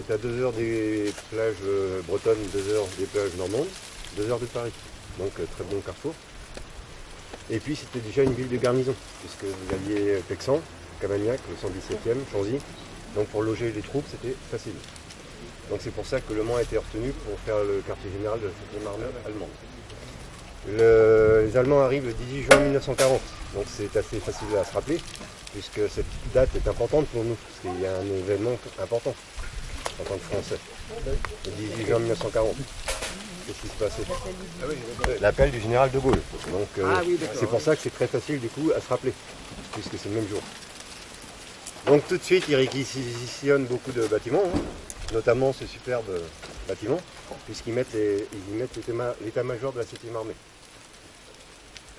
est à 2 heures des plages bretonnes, 2 heures des plages normandes, 2 heures de Paris. Donc très bon carrefour. Et puis c'était déjà une ville de garnison, puisque vous aviez Pexan, Camagnac, le 117e, Chanzy. Donc pour loger les troupes, c'était facile. Donc c'est pour ça que Le Mans a été retenu pour faire le quartier général de la 7e armée allemande. Les Allemands arrivent le 18 juin 1940, donc c'est assez facile à se rappeler, puisque cette date est importante pour nous, parce qu'il y a un événement important en tant que Français. Le 18 juin 1940. Qu'est-ce qui se passait? L'appel du général de Gaulle. Donc c'est pour ça que c'est très facile du coup à se rappeler, puisque c'est le même jour. Donc tout de suite, ils réquisitionnent beaucoup de bâtiments, notamment ce superbe bâtiment, puisqu'ils mettent l'état-major de la 7e armée.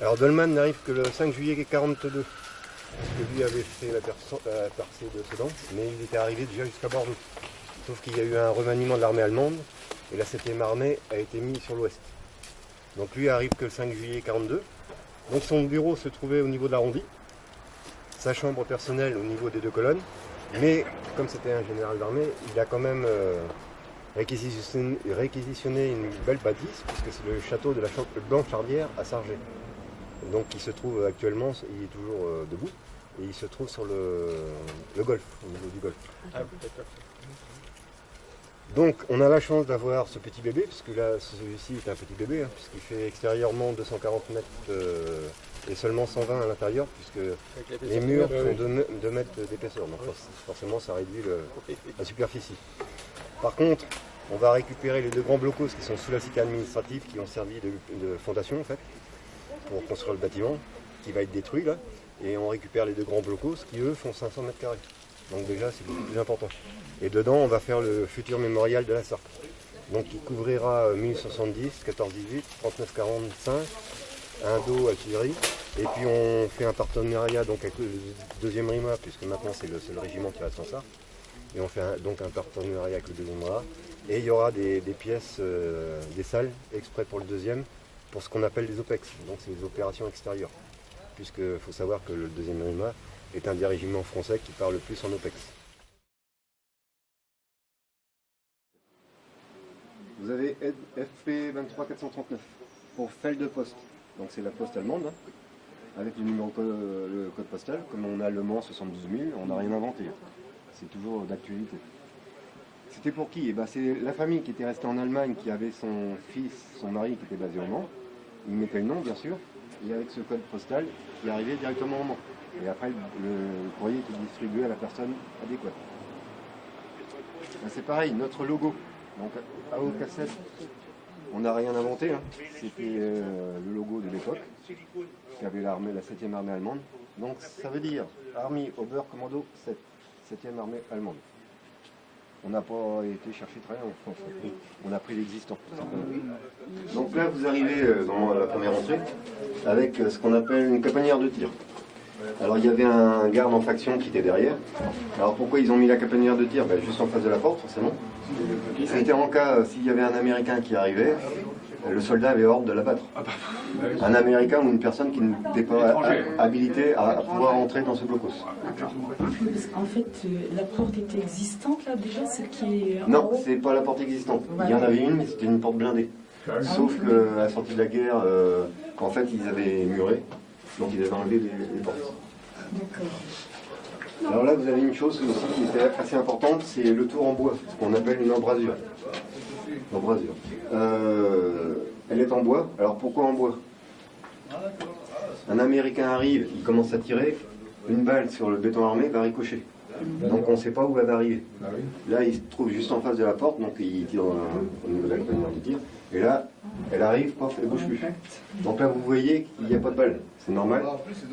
Alors Dolman n'arrive que le 5 juillet 1942, parce que lui avait fait la percée de Sedan, mais il était arrivé déjà jusqu'à Bordeaux. Sauf qu'il y a eu un remaniement de l'armée allemande, et la 7e armée a été mise sur l'ouest. Donc lui arrive que le 5 juillet 1942. Donc son bureau se trouvait au niveau de l'arrondi, sa chambre personnelle au niveau des 2 colonnes, mais comme c'était un général d'armée, il a quand même réquisitionné une belle bâtisse, puisque c'est le château de la Blanche-Chardière à Sargé. Donc il se trouve actuellement, il est toujours debout, et il se trouve sur le golfe, au niveau du golfe. Donc on a la chance d'avoir ce petit bébé, puisque là celui-ci est un petit bébé, puisqu'il fait extérieurement 240 mètres et seulement 120 à l'intérieur, puisque les murs font 2 mètres d'épaisseur, donc forcément ça réduit la superficie. Par contre, on va récupérer les 2 grands blocos qui sont sous la cité administrative, qui ont servi de fondation en fait, pour construire le bâtiment, qui va être détruit là, et on récupère les 2 grands blocos qui eux font 500 mètres carrés. Donc déjà c'est beaucoup plus important. Et dedans on va faire le futur mémorial de la Sarthe. Donc il couvrira 1070, 14-18, 39-45, un dos artillerie, et puis on fait un partenariat donc avec le 2e RIMA, puisque maintenant c'est le seul régiment qui reste en Sarthe. Et on fait donc un partenariat avec le 2e RIMA. Et il y aura des pièces, des salles exprès pour le 2e, pour ce qu'on appelle les OPEX, donc c'est les opérations extérieures. Puisqu'il faut savoir que le 2e RIMA est un des régiments français qui parle le plus en OPEX. Vous avez FP 23439 pour Feldepost, donc c'est la poste allemande, avec le numéro le code postal. Comme on a Le Mans 72 000, on n'a rien inventé, c'est toujours d'actualité. C'était pour qui? Eh ben, c'est la famille qui était restée en Allemagne, qui avait son fils, son mari qui était basé au Mans. Il mettait le nom bien sûr, et avec ce code postal, il arrivait directement au Mans. Et après, le courrier était distribué à la personne adéquate. Ben, c'est pareil, notre logo. Donc AO cassette, on n'a rien inventé. C'était le logo de l'époque, qui avait la 7e armée allemande. Donc ça veut dire Army Oberkommando 7, 7e armée allemande. On n'a pas été chercher très rien en France. On a pris l'existant. Donc là, vous arrivez dans la première entrée avec ce qu'on appelle une caponnière de tir. Alors il y avait un garde en faction qui était derrière. Alors pourquoi ils ont mis la caponnière de tir? Juste en face de la porte, forcément. C'était en cas, s'il y avait un Américain qui arrivait, le soldat avait ordre de l'abattre. Un Américain ou une personne qui n'était pas habilitée à pouvoir entrer dans ce blocos. En fait, la porte était existante là déjà, celle qui est... Non, c'est pas la porte existante. Il y en avait une, mais c'était une porte blindée. Sauf qu'à la sortie de la guerre, en fait, ils avaient muré. Donc ils avaient enlevé les portes. D'accord. Alors là, vous avez une chose aussi qui était assez importante, c'est le tour en bois, ce qu'on appelle une embrasure. L'embrasure. Elle est en bois. Alors pourquoi en bois? Un Américain arrive, il commence à tirer, une balle sur le béton armé va ricocher. Donc on ne sait pas où elle va arriver. Là, il se trouve juste en face de la porte, donc il tire au niveau de la caponnière de tir. Et là, elle arrive, pof, elle ne bouge plus. Donc là, vous voyez qu'il n'y a pas de balle. C'est normal,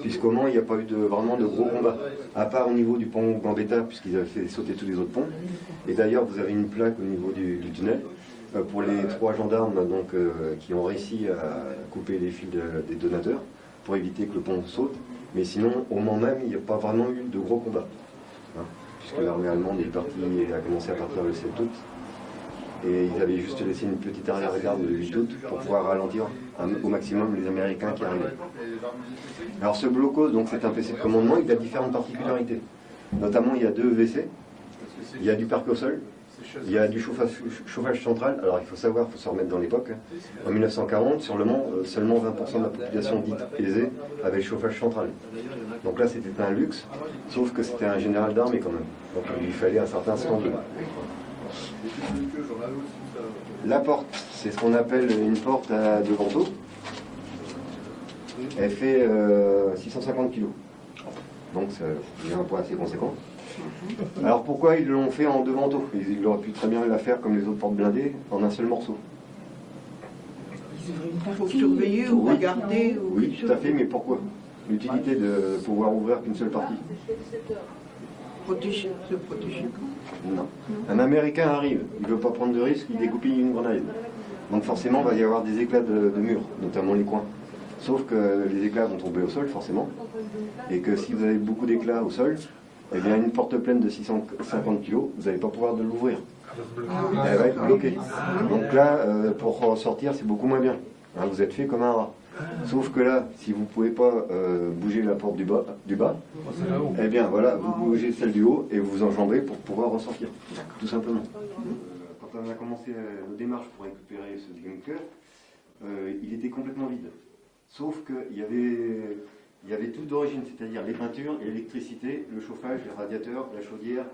puisqu'au Mans, il n'y a pas eu vraiment de gros combats. À part au niveau du pont Gambetta, puisqu'ils avaient fait sauter tous les autres ponts. Et d'ailleurs, vous avez une plaque au niveau du tunnel pour les 3 gendarmes donc, qui ont réussi à couper les fils des donateurs pour éviter que le pont saute. Mais sinon, au Mans même, il n'y a pas vraiment eu de gros combats. Puisque l'armée allemande a commencé à partir le 7 août. Et ils avaient juste laissé une petite arrière-garde le 8 août pour pouvoir ralentir au maximum les Américains qui arrivaient. Alors ce blocos, donc c'est un PC de commandement, il a différentes particularités. Notamment, il y a 2 WC, il y a du parc au sol Il y a du chauffage central. Alors il faut savoir, il faut se remettre dans l'époque. En 1940, sur Le Mans, seulement 20% de la population dite aisée avait le chauffage central. Donc là, c'était un luxe, sauf que c'était un général d'armée quand même. Donc il fallait un certain standing. La porte, c'est ce qu'on appelle une porte à deux vantaux. Elle fait 650 kg. Donc c'est un poids assez conséquent. Alors pourquoi ils l'ont fait en deux vantaux? Ils auraient pu très bien la faire comme les autres portes blindées, en un seul morceau. Il faut surveiller ou regarder. Oui, tout à fait, mais pourquoi? L'utilité de pouvoir ouvrir qu'une seule partie. Se protéger. Non. Un Américain arrive, il ne veut pas prendre de risque, il découpe une grenade. Donc forcément, il va y avoir des éclats de murs, notamment les coins. Sauf que les éclats vont tomber au sol, forcément. Et que si vous avez beaucoup d'éclats au sol, eh bien une porte pleine de 650 kg, vous n'allez pas pouvoir de l'ouvrir. Elle va être bloquée. Donc là, pour sortir, c'est beaucoup moins bien. Hein, vous êtes fait comme un rat. Sauf que là, si vous ne pouvez pas bouger la porte du bas, eh bien voilà, vous bougez celle du haut et vous vous enjambez pour pouvoir ressortir. Tout simplement. Quand on a commencé nos démarches pour récupérer ce bunker, il était complètement vide. Sauf qu'il y avait tout d'origine, c'est-à-dire les peintures, l'électricité, le chauffage, les radiateurs, la chaudière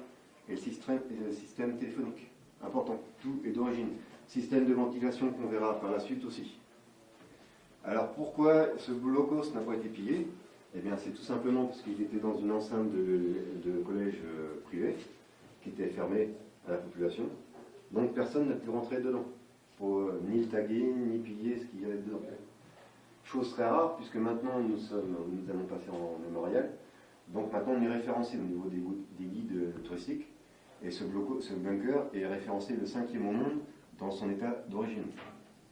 et le système téléphonique. Important, tout est d'origine. Système de ventilation qu'on verra par la suite aussi. Alors pourquoi ce blocos n'a pas été pillé? Eh bien c'est tout simplement parce qu'il était dans une enceinte de collège privé qui était fermée à la population. Donc personne n'a pu rentrer dedans pour ni le taguer, ni piller ce qu'il y avait dedans. Chose très rare, puisque maintenant nous allons passer en mémorial. Donc maintenant on est référencé au niveau des guides touristiques. Et ce bunker est référencé le 5e au monde dans son état d'origine.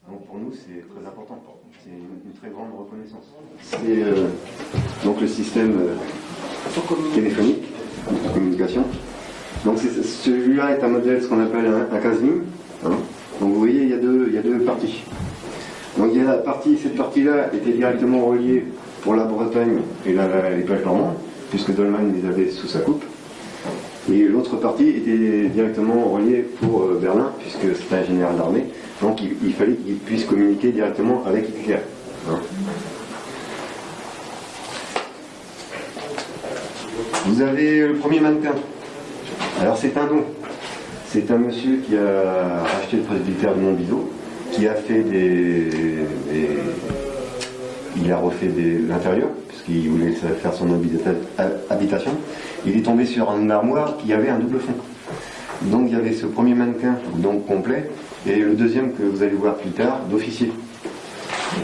Donc pour nous c'est très important. C'est une très grande reconnaissance. C'est donc le système téléphonique de communication. Donc celui-là est un modèle, ce qu'on appelle un case-ligne. Hein. Donc vous voyez, il y a deux parties. Donc il y a cette partie-là était directement reliée pour la Bretagne et les plages normandes, puisque Dolman les avait sous sa coupe. Et l'autre partie était directement reliée pour Berlin, puisque c'était un général d'armée. Donc il fallait qu'il puisse communiquer directement avec Hitler. Hein. Vous avez le premier mannequin. Alors c'est un don. C'est un monsieur qui a racheté le presbytère de Montbiseau, qui a fait il a refait l'intérieur, puisqu'il voulait faire son habitation. Il est tombé sur une armoire qui avait un double fond. Donc il y avait ce premier mannequin, donc complet, et le deuxième que vous allez voir plus tard, d'officier.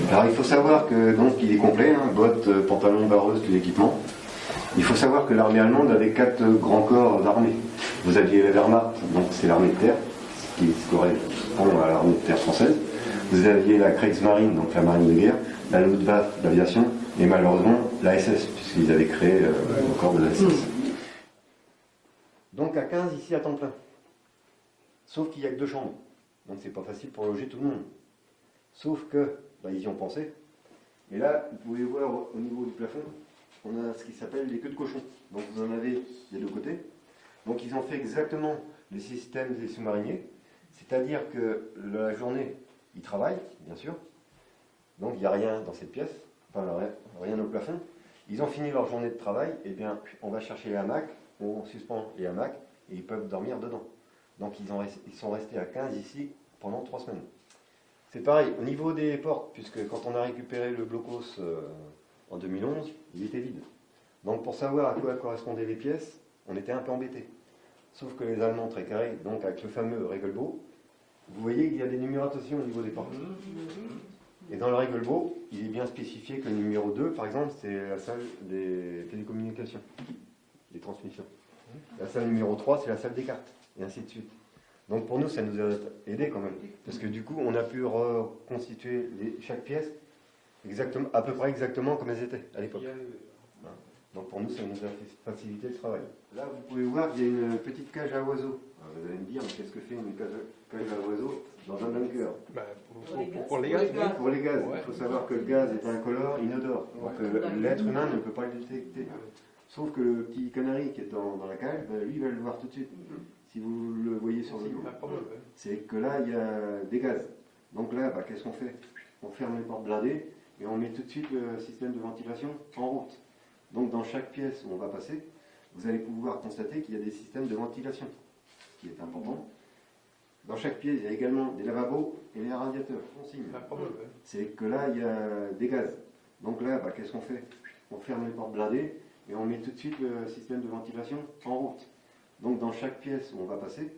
Alors il faut savoir que donc il est complet, hein, bottes, pantalons, barreuses, tout l'équipement. Il faut savoir que l'armée allemande avait 4 grands corps d'armée. Vous aviez la Wehrmacht, donc c'est l'armée de terre, qui correspond à l'armée de terre française. Vous aviez la Kriegsmarine, donc la marine de guerre, la Luftwaffe, l'aviation, et malheureusement la SS, puisqu'ils avaient créé le corps de la SS. Donc à 15 ici à temps plein. Sauf qu'il n'y a que 2 chambres. Donc c'est pas facile pour loger tout le monde. Sauf que, ils y ont pensé. Et là, vous pouvez voir au niveau du plafond, on a ce qui s'appelle les queues de cochon. Donc vous en avez des deux côtés. Donc ils ont fait exactement le système des sous-mariniers. C'est-à-dire que la journée, ils travaillent, bien sûr. Donc il n'y a rien dans cette pièce, enfin rien au plafond. Ils ont fini leur journée de travail, et bien on va chercher les hamacs, on suspend les hamacs, et ils peuvent dormir dedans. Donc ils sont restés à 15 ici pendant 3 semaines. C'est pareil, au niveau des portes, puisque quand on a récupéré le blocos en 2011, il était vide. Donc pour savoir à quoi correspondaient les pièces, on était un peu embêtés. Sauf que les Allemands très carrés, donc avec le fameux Regelbau, vous voyez qu'il y a des numérotations au niveau des portes. Et dans le Regelbau, il est bien spécifié que le numéro 2, par exemple, c'est la salle des télécommunications, des transmissions. La salle numéro 3, c'est la salle des cartes, et ainsi de suite. Donc pour nous, ça nous a aidé quand même, parce que du coup, on a pu reconstituer chaque pièce à peu près exactement comme elles étaient à l'époque. Donc pour nous, ça nous a facilité le travail. Là, vous pouvez voir qu'il y a une petite cage à oiseaux. Alors, vous allez me dire, mais qu'est-ce que fait une cage à oiseaux dans un bunker? Pour les gaz. Pour les gaz. Il faut savoir que le gaz est incolore, inodore. Donc l'être humain ne peut pas le détecter. Sauf que le petit canari qui est dans la cage, lui, il va le voir tout de suite. si vous le voyez sur le vidéo, Pas de problème, ouais. c'est que là, il y a des gaz. Donc là, bah, qu'est-ce qu'on fait? On ferme les portes blindées et on met tout de suite le système de ventilation en route. Donc dans chaque pièce où on va passer, vous allez pouvoir constater qu'il y a des systèmes de ventilation, ce qui est important. Dans chaque pièce, il y a également des lavabos et les radiateurs. On signe. Pas de problème, ouais. C'est que là, il y a des gaz. Donc là, bah, qu'est-ce qu'on fait? On ferme les portes blindées et on met tout de suite le système de ventilation en route. Donc dans chaque pièce où on va passer,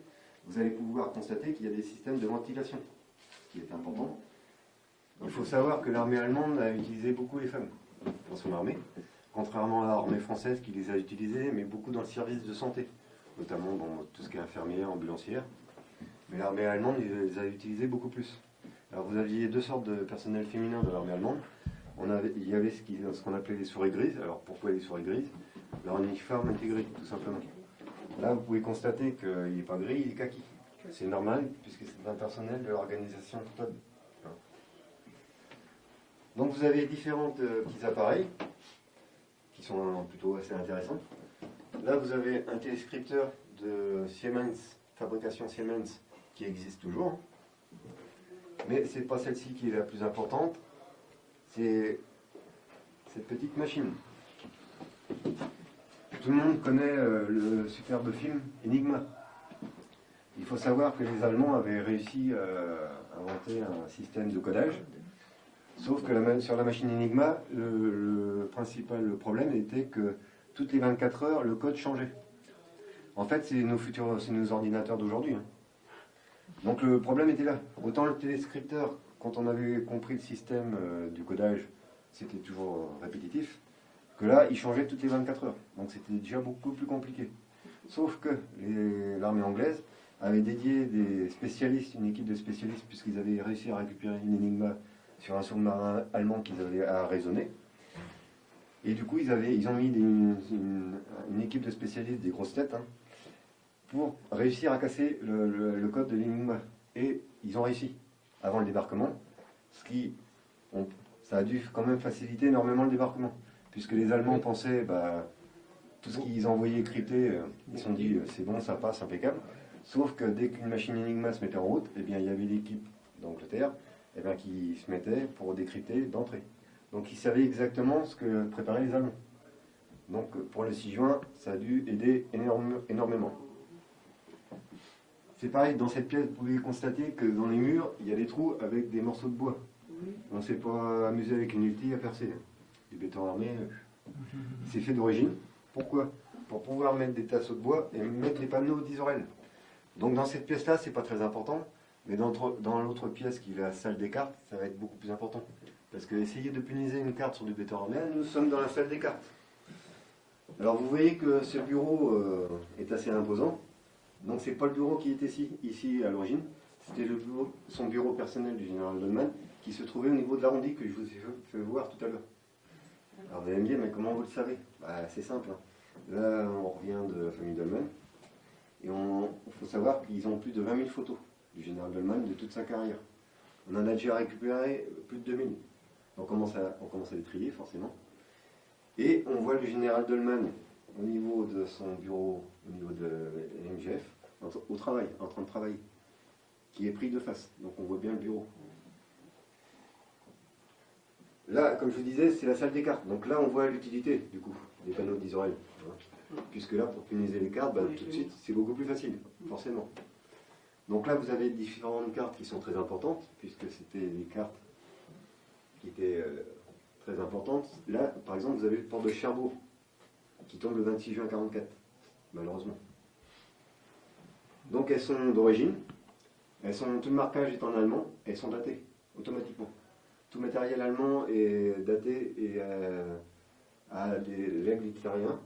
vous allez pouvoir constater qu'il y a des systèmes de ventilation, ce qui est important. Il faut savoir que l'armée allemande a utilisé beaucoup les femmes dans son armée, contrairement à l'armée française qui les a utilisées, mais beaucoup dans le service de santé, notamment dans tout ce qui est infirmière, ambulancière. Mais l'armée allemande, les a utilisées beaucoup plus. Alors vous aviez deux sortes de personnel féminin de l'armée allemande. Il y avait ce qu'on appelait les souris grises. Alors pourquoi les souris grises? Leur uniforme était gris, tout simplement. Là, vous pouvez constater qu'il n'est pas gris, il est kaki. C'est normal, puisque c'est un personnel de l'organisation TOD. Donc vous avez différents petits appareils, qui sont plutôt assez intéressants. Là, vous avez un téléscripteur de Siemens, fabrication Siemens, qui existe toujours. Mais ce n'est pas celle-ci qui est la plus importante, c'est cette petite machine. Tout le monde connaît le superbe film Enigma. Il faut savoir que les Allemands avaient réussi à inventer un système de codage, sauf que sur la machine Enigma, le principal problème était que toutes les 24 heures, le code changeait. En fait, c'est nos ordinateurs d'aujourd'hui. Hein. Donc le problème était là. Autant le téléscripteur, quand on avait compris le système du codage, c'était toujours répétitif, que là, il changeait toutes les 24 heures. Donc c'était déjà beaucoup plus compliqué. Sauf que l'armée anglaise avait dédié des spécialistes, une équipe de spécialistes, puisqu'ils avaient réussi à récupérer une énigma sur un sous-marin allemand qu'ils avaient à raisonner. Et du coup, ils ont mis une équipe de spécialistes, des grosses têtes, hein, pour réussir à casser le code de l'énigma. Et ils ont réussi avant le débarquement, ça a dû quand même faciliter énormément le débarquement, puisque les Allemands pensaient, tout ce qu'ils envoyaient crypté, ils se sont dit, c'est bon, ça passe, impeccable. Sauf que dès qu'une machine Enigma se mettait en route, eh bien, il y avait l'équipe d'Angleterre qui se mettait pour décrypter d'entrée. Donc ils savaient exactement ce que préparaient les Allemands. Donc pour le 6 juin, ça a dû aider énormément. C'est pareil, dans cette pièce, vous pouvez constater que dans les murs, il y a des trous avec des morceaux de bois. On ne s'est pas amusé avec une ulti à percer. Du béton armé, c'est fait d'origine. Pourquoi? Pour pouvoir mettre des tasseaux de bois et mettre des panneaux d'Isorel. Donc dans cette pièce-là, c'est pas très important, mais dans l'autre pièce qui est la salle des cartes, ça va être beaucoup plus important. Parce que essayer de puniser une carte sur du béton armé, nous sommes dans la salle des cartes. Alors vous voyez que ce bureau est assez imposant. Donc c'est pas le bureau qui était ici à l'origine, c'était son bureau personnel du général Dolman, qui se trouvait au niveau de l'arrondi que je vous ai fait voir tout à l'heure. Alors vous allez me dire, mais comment vous le savez? C'est simple. Hein. Là, on revient de la famille Dolman. Et il faut savoir qu'ils ont plus de 20 000 photos du général Dolman de toute sa carrière. On en a déjà récupéré plus de 2000. On commence à les trier, forcément. Et on voit le général Dolman au niveau de son bureau, au niveau de l'MGF, au travail, en train de travailler, qui est pris de face. Donc on voit bien le bureau. Là, comme je vous disais, c'est la salle des cartes. Donc là, on voit l'utilité, du coup, des panneaux d'Isorel. Puisque là, pour puniser les cartes, tout de suite, c'est beaucoup plus facile, forcément. Donc là, vous avez différentes cartes qui sont très importantes, puisque c'était des cartes qui étaient très importantes. Là, par exemple, vous avez le port de Cherbourg, qui tombe le 26 juin 1944, malheureusement. Donc elles sont d'origine, tout le marquage est en allemand, elles sont datées, automatiquement. Tout matériel allemand est daté et à des règles hitlériennes.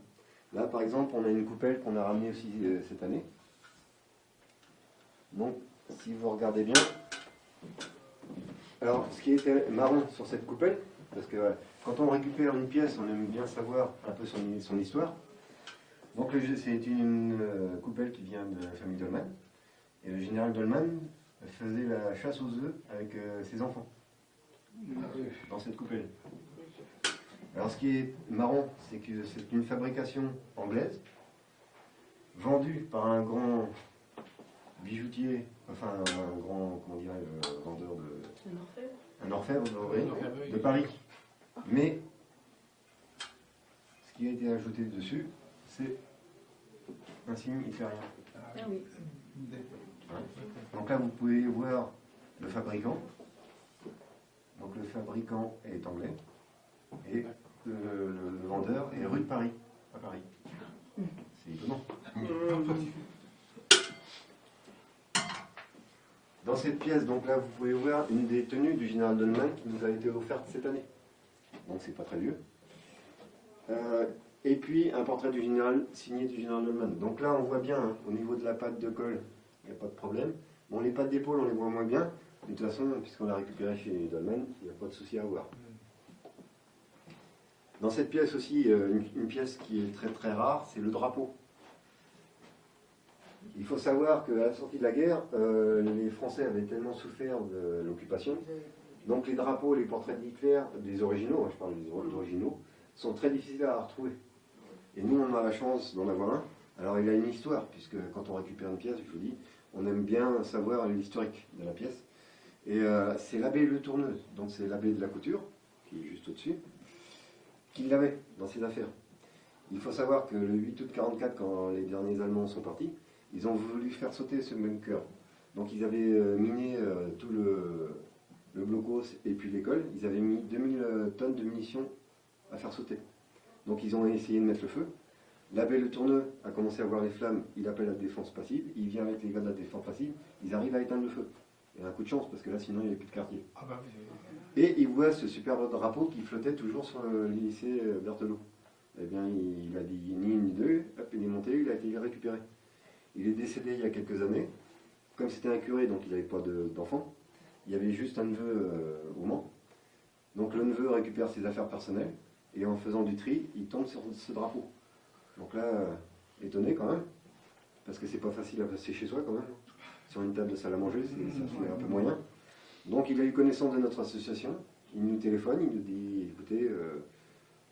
Là, par exemple, on a une coupelle qu'on a ramenée aussi cette année. Donc, si vous regardez bien, alors, ce qui était marrant sur cette coupelle, parce que quand on récupère une pièce, on aime bien savoir un peu son histoire. Donc, c'est une coupelle qui vient de la famille Dolman. Et le général Dolman faisait la chasse aux œufs avec ses enfants, dans cette coupelle. Alors ce qui est marrant, c'est que c'est une fabrication anglaise, vendue par un grand bijoutier, enfin un grand, comment dirais-je, vendeur de... Un orfèvre, oui, de Paris. Mais ce qui a été ajouté dessus, c'est un signe hitlérien. Ah oui. Donc là, vous pouvez voir le fabricant. Donc le fabricant est anglais et le vendeur est rue de Paris, à Paris. C'est étonnant. Dans cette pièce, donc là, vous pouvez voir une des tenues du général Dolman qui nous a été offerte cette année. Donc c'est pas très vieux. Et puis un portrait du général signé du général Dolman. Donc là, on voit bien, hein, au niveau de la patte de colle, il n'y a pas de problème. Bon, les pattes d'épaule, on les voit moins bien. Mais de toute façon, puisqu'on l'a récupéré chez Dolman, il n'y a pas de souci à avoir. Dans cette pièce aussi, une pièce qui est très très rare, c'est le drapeau. Il faut savoir qu'à la sortie de la guerre, les Français avaient tellement souffert de l'occupation, donc les drapeaux, les portraits d'Hitler, des originaux, hein, je parle des originaux, sont très difficiles à retrouver. Et nous, on a la chance d'en avoir un. Alors il a une histoire, puisque quand on récupère une pièce, je vous dis, on aime bien savoir l'historique de la pièce. Et c'est l'abbé Le Tourneux, donc c'est l'abbé de la Couture, qui est juste au-dessus, qui l'avait dans ses affaires. Il faut savoir que le 8 août 1944, quand les derniers Allemands sont partis, ils ont voulu faire sauter ce bunker. Donc ils avaient miné tout le blocos et puis l'école. Ils avaient mis 2000 tonnes de munitions à faire sauter. Donc ils ont essayé de mettre le feu. L'abbé Le Tourneux a commencé à voir les flammes, il appelle la défense passive, il vient avec les gars de la défense passive, ils arrivent à éteindre le feu. Et un coup de chance, parce que là sinon il n'y avait plus de quartier. Et il voit ce superbe drapeau qui flottait toujours sur le lycée Berthelot. Eh bien il a dit ni une ni deux, hop, il est monté, il a été récupéré. Il est décédé il y a quelques années. Comme c'était un curé, donc il n'avait pas d'enfant, il y avait juste un neveu au Mans. Donc le neveu récupère ses affaires personnelles, et en faisant du tri, il tombe sur ce drapeau. Donc là, étonné quand même, parce que c'est pas facile à passer chez soi quand même. Sur une table de salle à manger, ça fait un peu moyen. Donc il a eu connaissance de notre association, il nous téléphone, il nous dit, écoutez,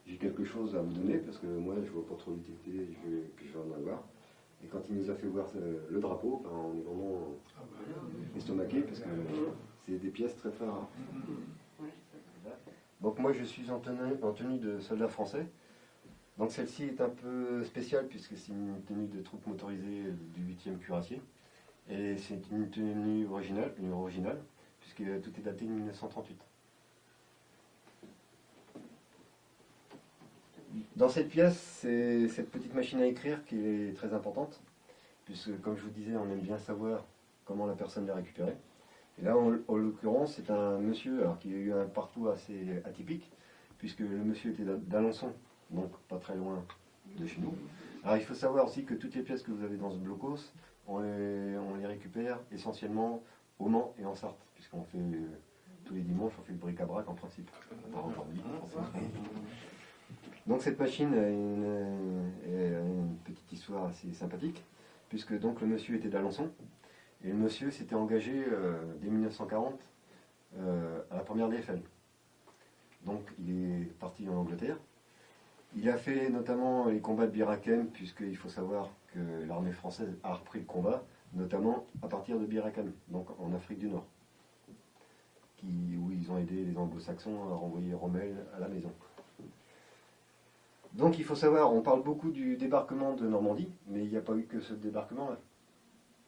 j'ai quelque chose à vous donner, parce que moi je vois pas trop l'utilité que je vais en avoir. Et quand il nous a fait voir le drapeau, ben, on est vraiment estomaqué, parce que c'est des pièces très très rares. Donc moi je suis en tenue de soldat français. Donc celle-ci est un peu spéciale puisque c'est une tenue de troupes motorisées du 8e cuirassier. Et c'est une tenue originale, puisque tout est daté de 1938. Dans cette pièce, c'est cette petite machine à écrire qui est très importante, puisque comme je vous disais, on aime bien savoir comment la personne l'a récupérée. Et là, en l'occurrence, c'est un monsieur alors, qui a eu un parcours assez atypique, puisque le monsieur était d'Alençon, donc pas très loin de chez nous. Alors il faut savoir aussi que toutes les pièces que vous avez dans ce blocos, on les récupère essentiellement au Mans et en Sarthe, puisqu'on fait tous les dimanches, on fait le bric-à-brac en principe. Donc cette machine a une petite histoire assez sympathique, puisque donc le monsieur était d'Alençon, et le monsieur s'était engagé dès 1940 à la première DFL. Donc il est parti en Angleterre. Il a fait notamment les combats de Bir Hakeim, puisqu'il faut savoir que l'armée française a repris le combat, notamment à partir de Bir Hakeim, donc en Afrique du Nord, où ils ont aidé les Anglo-Saxons à renvoyer Rommel à la maison. Donc il faut savoir, on parle beaucoup du débarquement de Normandie, mais il n'y a pas eu que ce débarquement-là.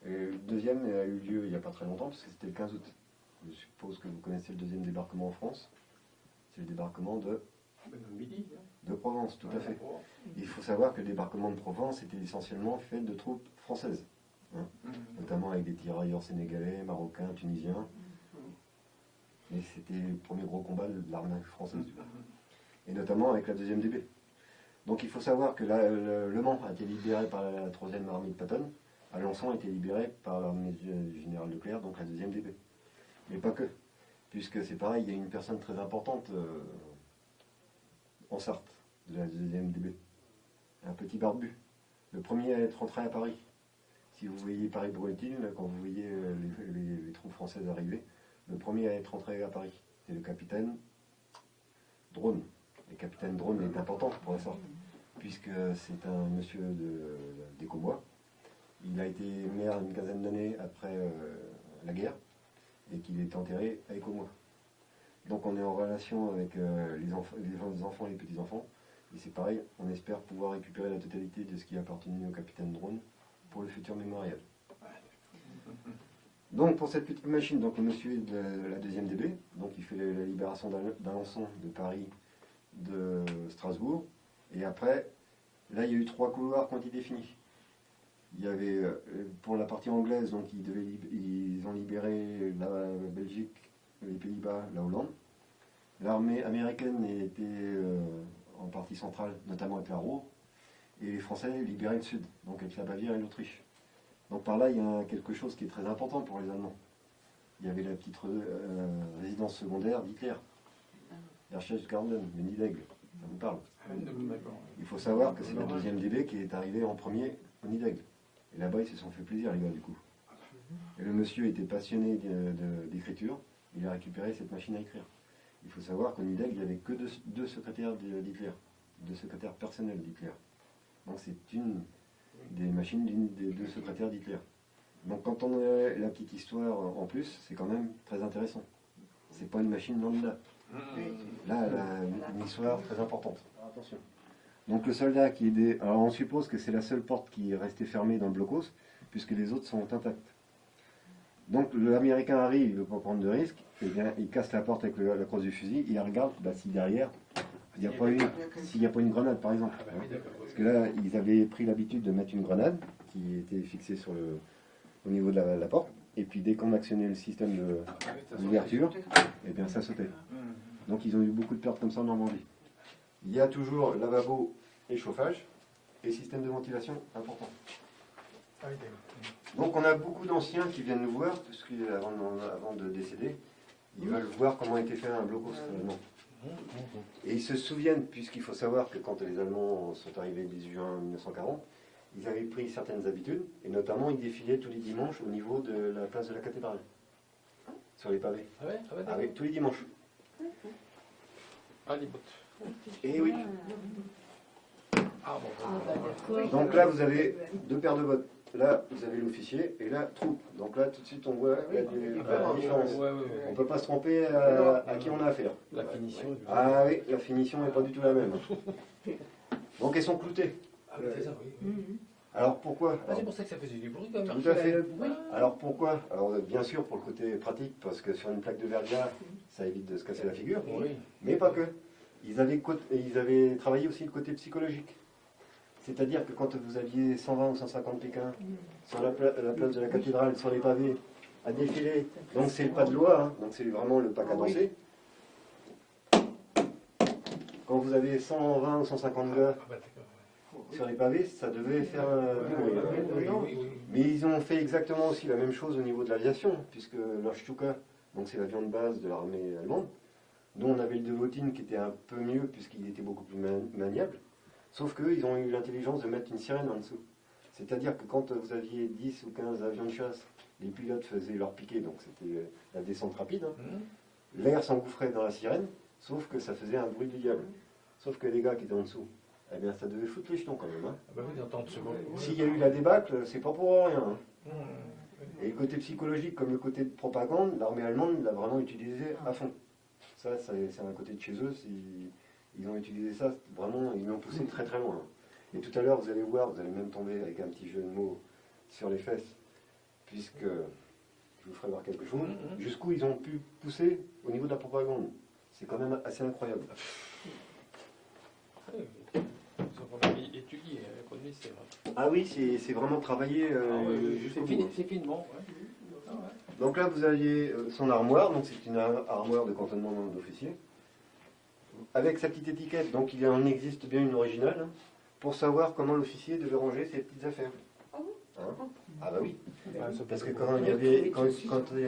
Et le deuxième a eu lieu il n'y a pas très longtemps, parce que c'était le 15 août. Je suppose que vous connaissez le deuxième débarquement en France. C'est le débarquement de Provence, tout à fait. Il faut savoir que le débarquement de Provence était essentiellement fait de troupes françaises, hein, notamment avec des tirailleurs sénégalais, marocains, tunisiens. Et c'était le premier gros combat de l'armée française, et notamment avec la deuxième DB. Donc il faut savoir que le Mans a été libéré par la 3e armée de Patton, Alençon a été libéré par l'armée du général Leclerc, donc la deuxième DB. Mais pas que, puisque c'est pareil, il y a une personne très importante en Sarthe, de la deuxième DB, un petit barbu, le premier à être rentré à Paris. Si vous voyez Paris brûle-t-il, quand vous voyez les troupes françaises arriver, le premier à être rentré à Paris, c'est le capitaine Drone. Le capitaine Drone est important pour la Sarthe, puisque c'est un monsieur des Combois. Il a été maire une quinzaine d'années après la guerre et qu'il est enterré à Écomois. Donc on est en relation avec les enfants et les petits-enfants. Et c'est pareil, on espère pouvoir récupérer la totalité de ce qui appartenait au capitaine Drone pour le futur mémorial. Donc pour cette petite machine, donc le monsieur est de la 2e DB, donc il fait la libération d'Alençon, de Paris, de Strasbourg. Et après, là il y a eu 3 couloirs qui ont été définis. Il y avait pour la partie anglaise, donc ils ont libéré la Belgique, les Pays-Bas, la Hollande. L'armée américaine était en partie centrale, notamment avec la Ruhr, et les Français libéraient le sud, donc avec la Bavière et l'Autriche. Donc par là, il y a quelque chose qui est très important pour les Allemands. Il y avait la petite résidence secondaire d'Hitler, Berchtesgaden, le nid d'aigle, ça vous parle. Il faut savoir que c'est la 2e DB qui est arrivée en premier au nid d'aigle. Et là-bas, ils se sont fait plaisir, les gars, du coup. Et le monsieur était passionné d'écriture, il a récupéré cette machine à écrire. Il faut savoir qu'au nid d'aigle, il n'y avait que deux secrétaires d'Hitler, 2 secrétaires personnels d'Hitler. Donc c'est une des machines des 2 secrétaires d'Hitler. Donc quand on a la petite histoire en plus, c'est quand même très intéressant. C'est pas une machine lambda. Là, elle a une histoire très importante. Attention. Donc le soldat qui est alors on suppose que c'est la seule porte qui est restée fermée dans le blocos, puisque les autres sont intactes. Donc l'Américain arrive, il ne veut pas prendre de risque, et bien il casse la porte avec la crosse du fusil, et il regarde si derrière, s'il n'y a pas une grenade par exemple. Parce que là, ils avaient pris l'habitude de mettre une grenade qui était fixée au niveau de la porte, et puis dès qu'on actionnait le système d'ouverture, et bien ça sautait. Donc ils ont eu beaucoup de pertes comme ça en Normandie. Il y a toujours lavabo et chauffage, et système de ventilation important. Donc on a beaucoup d'anciens qui viennent nous voir, avant de décéder, ils veulent voir comment a été fait un blocos allemand. Et ils se souviennent, puisqu'il faut savoir que quand les Allemands sont arrivés le 18 juin 1940, ils avaient pris certaines habitudes, et notamment ils défilaient tous les dimanches au niveau de la place de la cathédrale, sur les pavés. Ah oui, tous les dimanches. Ah, les bottes. Et oui. Ah, bon. Donc là, vous avez 2 paires de bottes. Là, vous avez l'officier, et là, troupe. Donc là, tout de suite, on voit la différence. On ne peut pas se tromper à qui on a affaire. La finition. Ah oui, la finition n'est pas du tout la même. Donc elles sont cloutées. Ah, c'est ça, oui. Alors pourquoi? Ah, c'est pour ça que ça faisait du bruit quand même. Tout à fait. Alors pourquoi? Alors bien sûr pour le côté pratique, parce que sur une plaque de verglas, ça évite de se casser la figure. Oui. Mais pas que. Ils avaient travaillé aussi le côté psychologique. C'est-à-dire que quand vous aviez 120 ou 150 Pékins sur la place de la cathédrale, sur les pavés, à défiler, donc c'est le pas de loi, hein, donc c'est vraiment le pas cadencé. Quand vous avez 120 ou 150 gars sur les pavés, ça devait faire du bruit. Mais ils ont fait exactement aussi la même chose au niveau de l'aviation, puisque leur Stuka, donc c'est l'avion de base de l'armée allemande, dont on avait le Devotine qui était un peu mieux puisqu'il était beaucoup plus maniable, sauf qu'eux, ils ont eu l'intelligence de mettre une sirène en dessous. C'est-à-dire que quand vous aviez 10 ou 15 avions de chasse, les pilotes faisaient leur piqué, donc c'était la descente rapide, hein. L'air s'engouffrait dans la sirène, sauf que ça faisait un bruit du diable. Sauf que les gars qui étaient en dessous, eh bien ça devait foutre les jetons quand même. Hein. Ah bah oui, d'entendre ce mot. S'il y a eu la débâcle, c'est pas pour rien. Hein. Et le côté psychologique comme le côté de propagande, l'armée allemande l'a vraiment utilisé à fond. Ça, c'est un côté de chez eux, ils ont utilisé ça, vraiment, ils l'ont poussé très très loin. Et tout à l'heure, vous allez voir, vous allez même tomber avec un petit jeu de mots sur les fesses, puisque je vous ferai voir quelque chose, jusqu'où ils ont pu pousser au niveau de la propagande. C'est quand même assez incroyable. Ils ont vraiment étudié, c'est vrai. Ah oui, c'est vraiment travaillé jusqu'au bout. C'est finement. Ouais. Donc là, vous aviez son armoire, donc c'est une armoire de cantonnement d'officier, avec sa petite étiquette, donc il en existe bien une originale, hein, pour savoir comment l'officier devait ranger ses petites affaires. Hein? Ah bah oui, parce que quand il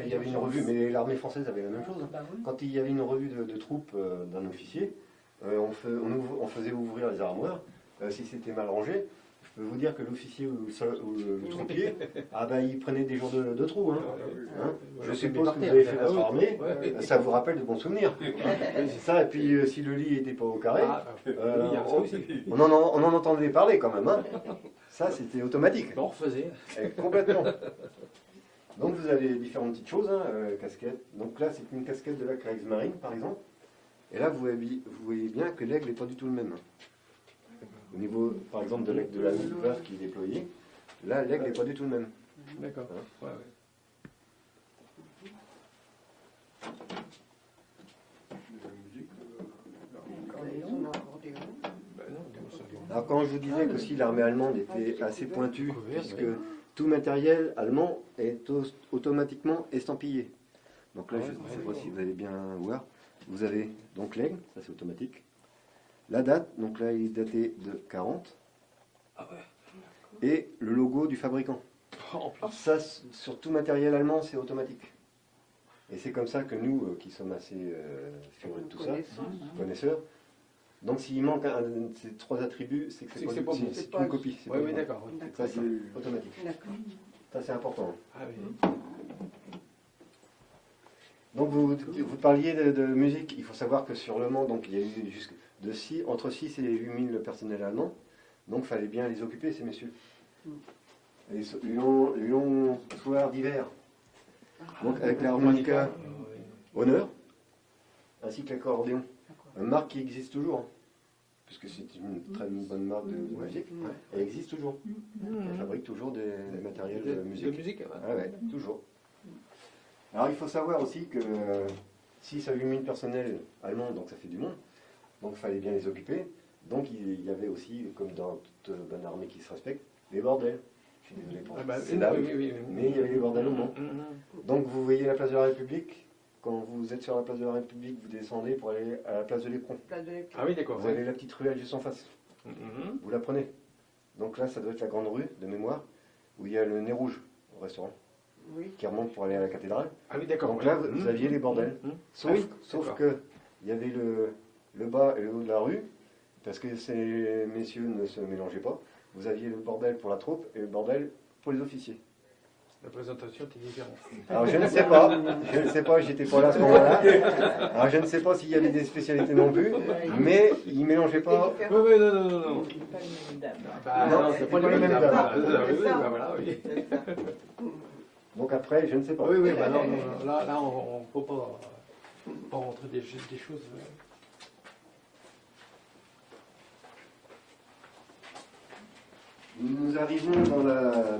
y avait une revue, mais l'armée française avait la même chose, hein. Quand il y avait une revue de troupes d'un officier, on faisait ouvrir les armoires, si c'était mal rangé, je peux vous dire que l'officier ou le trompier, ah bah il prenait des jours de trou. Hein. Hein, je suppose que vous avez fait votre armée, ça vous rappelle de bons souvenirs. C'est ça, et puis si le lit n'était pas au carré, on en entendait parler quand même. Hein. Ça, c'était automatique. On refaisait. Complètement. Donc vous avez différentes petites choses, hein, casquettes. Donc là, c'est une casquette de la Kriegsmarine, par exemple. Et là, vous voyez bien que l'aigle n'est pas du tout le même. Au niveau, par exemple, de l'aigle de la Luftwaffe qui est déployée, là, l'aigle n'est pas du tout le même. D'accord. Hein. Ouais, Son accordéon. Bah non, ça vient. Alors quand je vous disais que si l'armée allemande était assez pointue, puisque tout matériel allemand est automatiquement estampillé. Donc là, je ne sais pas si vous allez bien voir. Vous avez donc l'aigle, ça c'est automatique. La date, donc là il est daté de 40. Ah ouais. Et le logo du fabricant. En plus. Ça, sur tout matériel allemand, c'est automatique. Et c'est comme ça que nous, qui sommes assez férus de tout ça, connaisseurs, donc s'il manque un de ces trois attributs, c'est que C'est que c'est pas bon. c'est une copie. C'est Oui, pas oui, bon. d'accord. Oui. Ça, c'est automatique. D'accord. Ça, c'est important. Ah oui. Donc, vous parliez de musique. Il faut savoir que sur Le Mans, donc, il y a eu entre 6 et 8 000 personnels allemands. Donc, il fallait bien les occuper, ces messieurs. Les longs soirs d'hiver. Donc, avec l'harmonica honneur, ainsi que l'accordéon. Une marque qui existe toujours, hein, puisque c'est une très bonne marque de musique. Elle existe toujours. Elle fabrique toujours des matériels de musique. De musique, ouais. Ah ouais, toujours. Alors il faut savoir aussi que 6 à 8 000 personnels allemands, donc ça fait du monde, donc il fallait bien les occuper. Donc il y avait aussi, comme dans toute bonne armée qui se respecte, les bordels. Je suis désolé pour ces dames, mais il y avait les bordels au Mans. Donc vous voyez la place de la République, quand vous êtes sur la place de la République, vous descendez pour aller à la place de l'Éperon. Ah oui, d'accord. Vous avez la petite ruelle juste en face, vous la prenez. Donc là ça doit être la grande rue de mémoire, où il y a le nez rouge au restaurant. Oui. Qui remonte pour aller à la cathédrale. Ah oui, d'accord. Donc là, vous aviez les bordels. Sauf que il y avait le bas et le haut de la rue, parce que ces messieurs ne se mélangeaient pas. Vous aviez le bordel pour la troupe et le bordel pour les officiers. La présentation était différente. Alors je ne sais pas, j'étais pas là à ce moment-là. Alors je ne sais pas s'il y avait des spécialités non plus, mais ils mélangeaient pas. Oui, oui, non. Pas les mêmes dames. Bah, Non, non, c'est c'est pas pas les mêmes dames. Bah voilà, oui. Donc après, je ne sais pas. Oui, oui, bah non, là, on ne peut pas rentrer des choses. Nous arrivons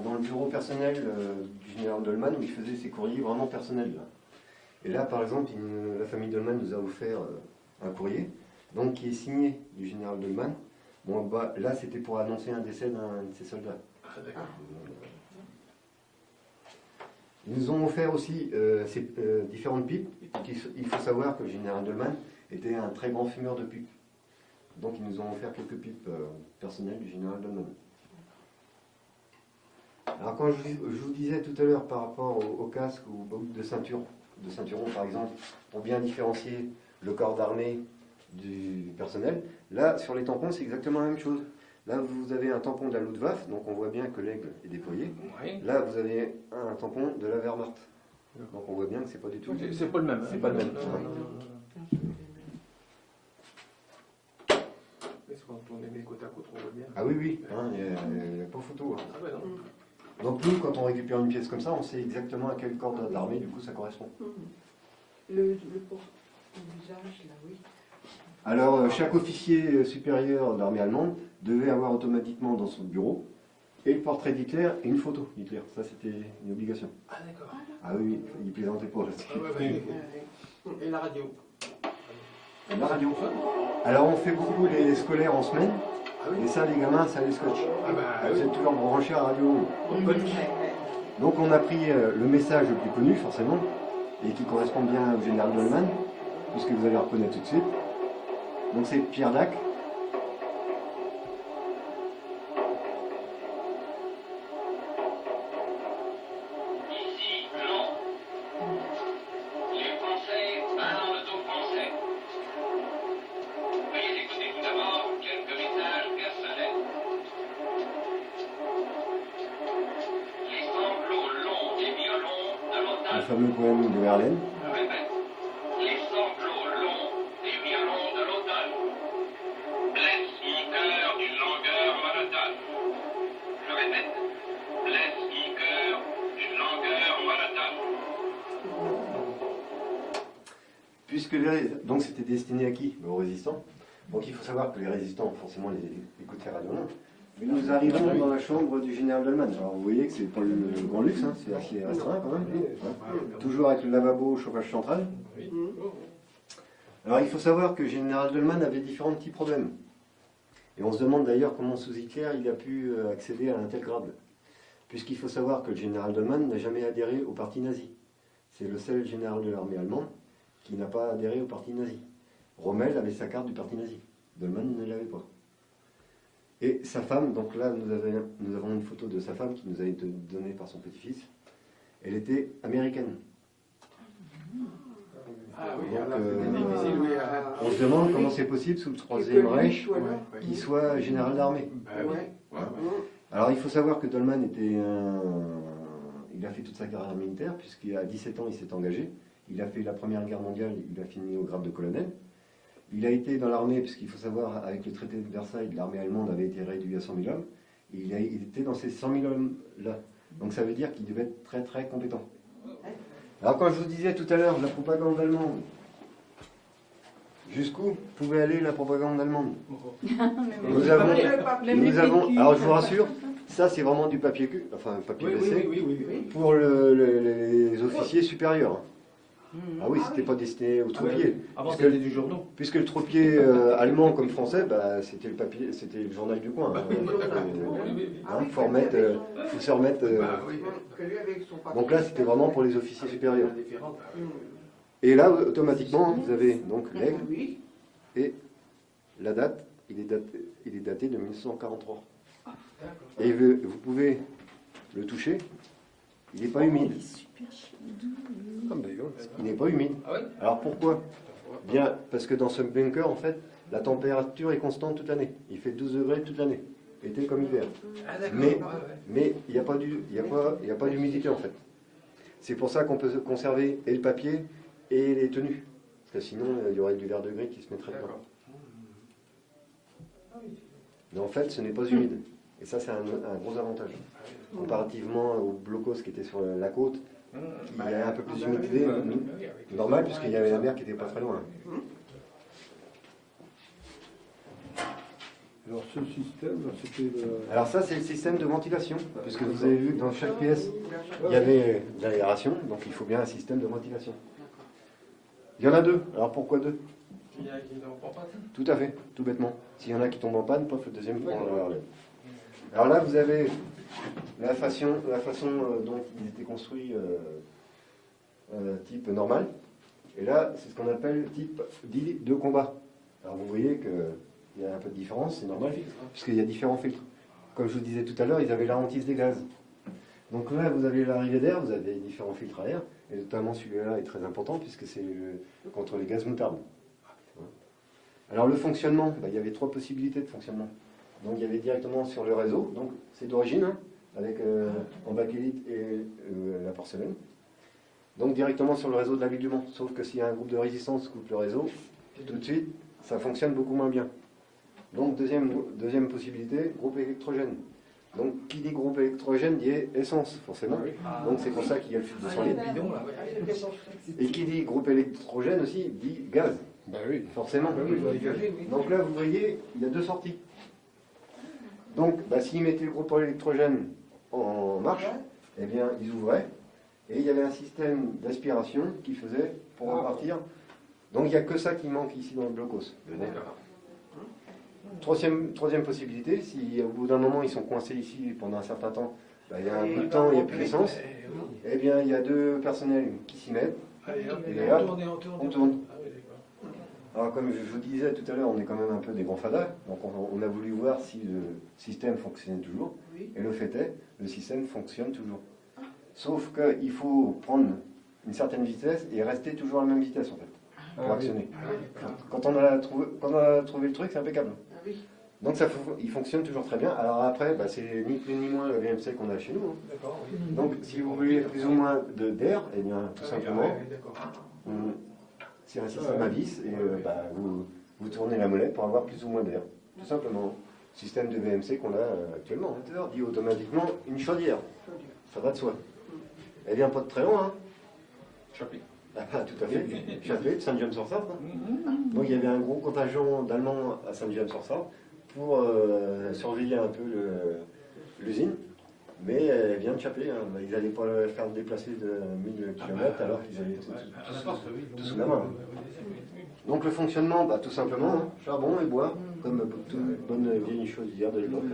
dans le bureau personnel du général Dolman où il faisait ses courriers vraiment personnels. Là. Et là, par exemple, la famille Dolman nous a offert un courrier, donc qui est signé du général Dolman. Bon, bah, là, c'était pour annoncer un décès d'un de ses soldats. Ah, d'accord. Ils nous ont offert aussi ces différentes pipes. Il faut savoir que le général Dolman était un très grand fumeur de pipes. Donc, ils nous ont offert quelques pipes personnelles du général Dolman. Alors quand je vous disais tout à l'heure par rapport au casque ou au de ceinturon par exemple, pour bien différencier le corps d'armée du personnel, là sur les tampons c'est exactement la même chose. Là vous avez un tampon de la Luftwaffe, donc on voit bien que l'aigle est déployé. Oui. Là vous avez un tampon de la Wehrmacht. Donc on voit bien que c'est pas du tout. C'est pas le même. C'est pas le même. Quand on est mis côte à côte, on voit bien. Ah oui, oui, il n'y a pas photo. Hein. Ah ouais, non. Donc nous, quand on récupère une pièce comme ça, on sait exactement à quel corps d'armée, du coup, ça correspond. Le visage, là, oui. Alors, chaque officier supérieur de l'armée allemande devait avoir automatiquement dans son bureau et le portrait d'Hitler et une photo d'Hitler. Ça, c'était une obligation. Ah d'accord. Ah oui, il plaisantait pas là-dessus. Ah ouais, ouais. Et la radio. La radio. Alors, on fait beaucoup les scolaires en semaine. Ah oui. Et ça, les gamins, ça les scotche. Ah bah Vous oui. êtes toujours branchés à la radio. Donc, on a pris le message le plus connu, forcément, et qui correspond bien au général Dolman, puisque vous allez le reconnaître tout de suite. Donc, c'est Pierre Dac. Ici, non. Les Français parlent aux Français. Veuillez écouter tout d'abord quelques messages personnels. fameux poème de Verlaine. Je répète, les sanglots longs des violons de l'automne blessent mon cœur d'une langueur monotone. Je répète, blessent mon cœur d'une langueur monotone. Donc c'était destiné à qui? Aux résistants. Donc il faut savoir que les résistants, forcément, les écoutaient Radio Monde. Mais nous arrivons dans la chambre du général Dolman. Alors vous voyez que c'est pas le grand luxe, hein, c'est assez restreint quand même. Hein. Toujours avec le lavabo au chauffage central. Alors il faut savoir que le général Dolman avait différents petits problèmes. Et on se demande d'ailleurs comment sous Hitler il a pu accéder à un tel grade. Puisqu'il faut savoir que le général Dolman n'a jamais adhéré au parti nazi. C'est le seul général de l'armée allemande qui n'a pas adhéré au parti nazi. Rommel avait sa carte du parti nazi. Dolman ne l'avait pas. Et sa femme, donc là nous avons une photo de sa femme qui nous a été donnée par son petit-fils. Elle était américaine. Ah oui, Donc, alors, c'est difficile, oui. On se demande comment c'est possible sous le Troisième Reich qu'il soit général d'armée. Bah oui. Ouais, ouais. Alors il faut savoir que Dolman il a fait toute sa carrière militaire, puisqu'à 17 ans il s'est engagé. Il a fait la Première Guerre mondiale, il a fini au grade de colonel. Il a été dans l'armée, puisqu'il faut savoir, avec le traité de Versailles, l'armée allemande avait été réduite à 100 000 hommes. Et il était dans ces 100 000 hommes-là. Donc ça veut dire qu'il devait être très très compétent. Alors quand je vous disais tout à l'heure, la propagande allemande, jusqu'où pouvait aller la propagande allemande? Nous avons, alors je vous rassure, ça c'est vraiment du papier cul, enfin papier WC, Oui. pour les officiers supérieurs. Ah oui, c'était pas destiné aux troupiers. Avant Puisque- c'était du journaux. Puisque le troupier allemand comme français, bah, c'était le papier, c'était le journal du coin. Faut se remettre. Bah oui. Donc là, c'était vraiment pour les officiers supérieurs. Différente. Et là, automatiquement, vous avez donc l'aigle Oui. et la date. Il est daté de 1943. D'accord. Et vous pouvez le toucher. Il n'est pas humide. Il est super doux. Il n'est pas humide. Ah ouais. Alors pourquoi? Bien, parce que dans ce bunker, en fait, la température est constante toute l'année. Il fait 12 degrés toute l'année, été comme hiver. Ah d'accord. Mais- Ah, ouais. Mais il n'y a pas d'humidité en fait. C'est pour ça qu'on peut conserver et le papier et les tenues. Parce que sinon, il y aurait du verre de gris qui se mettrait dedans. D'accord. Mais en fait, ce n'est pas humide. Et ça, c'est un gros avantage. Comparativement au blocos qui était sur la côte, il y a un peu plus d'humidité. Normal, puisqu'il y avait la mer qui n'était pas très loin. Alors ce système, c'était le... Alors ça, c'est le système de ventilation. Puisque vous avez vu que dans chaque pièce, il y avait de l'aération. Donc il faut bien un système de ventilation. Il y en a deux. Alors pourquoi deux? Il y a qui n'en prend pas. Tout à fait, tout bêtement. S'il y en a qui tombent en panne, pof, le deuxième prend la relève. Alors là, vous avez la façon dont il était construit type normal. Et là, c'est ce qu'on appelle type dit de combat. Alors vous voyez qu'il y a un peu de différence, c'est normal, puisqu'il y a différents filtres. Comme je vous disais tout à l'heure, ils avaient la hantise des gaz. Donc là, vous avez l'arrivée d'air, vous avez différents filtres à air, et notamment celui-là est très important, puisque c'est contre les gaz moutardes. Alors le fonctionnement, il y avait trois possibilités de fonctionnement. Donc il y avait directement sur le réseau, donc c'est d'origine, hein, avec en bakélite et la porcelaine. Donc directement sur le réseau de la ville du Mans. Sauf que s'il y a un groupe de résistance qui coupe le réseau, tout de suite, ça fonctionne beaucoup moins bien. Donc deuxième possibilité, groupe électrogène. Donc qui dit groupe électrogène dit essence, forcément. Donc c'est pour ça qu'il y a le filtre de 100 litres. Bidon là, ouais. Et qui dit groupe électrogène aussi dit gaz, Ben oui. forcément. Oui, il doit dégager, oui. Donc là, vous voyez, il y a deux sorties. Donc, s'ils mettaient le groupe électrogène en marche, eh bien, ils ouvraient. Et il y avait un système d'aspiration qui faisait pour repartir. Donc, il n'y a que ça qui manque ici dans le blocos. D'accord. Troisième possibilité, si au bout d'un moment, ils sont coincés ici pendant un certain temps, il y a un peu de temps, il n'y a plus d'essence, eh bien, il y a deux personnels qui s'y mettent. Allez, hop, Et là, on tourne. Ah oui, d'accord. Alors, comme je vous disais tout à l'heure, on est quand même un peu des grands fadas, donc on a voulu voir si le système fonctionnait toujours, Oui. et le fait est, le système fonctionne toujours. Sauf qu'il faut prendre une certaine vitesse et rester toujours à la même vitesse, en fait, pour actionner. Ah oui, d'accord. Quand on a trouvé le truc, c'est impeccable. Ah oui. Donc il fonctionne toujours très bien. Alors après, bah, c'est ni plus ni moins le VMC qu'on a chez nous. Hein. D'accord, oui. Donc si vous voulez plus ou moins d'air, eh bien tout simplement, D'accord. c'est un système à vis et bah, vous tournez la molette pour avoir plus ou moins d'air. Tout simplement. Système de VMC qu'on a actuellement. L'ordinateur dit automatiquement une chaudière. Ça va de soi. Elle vient pas de très loin. Hein. Chappé. Ah, tout à fait. Chappé de Saint-James-sur-Sarthe. Donc il y avait un gros contingent d'Allemands à Saint-James-sur-Sarthe pour surveiller un peu l'usine. Mais elle vient de Chappé. Hein. Ils n'allaient pas la faire déplacer de 1000 km alors qu'ils avaient tout sous la main. Donc le fonctionnement, bah, tout simplement, hein, charbon et bois, comme toute bonne vieille chaudière de l'époque.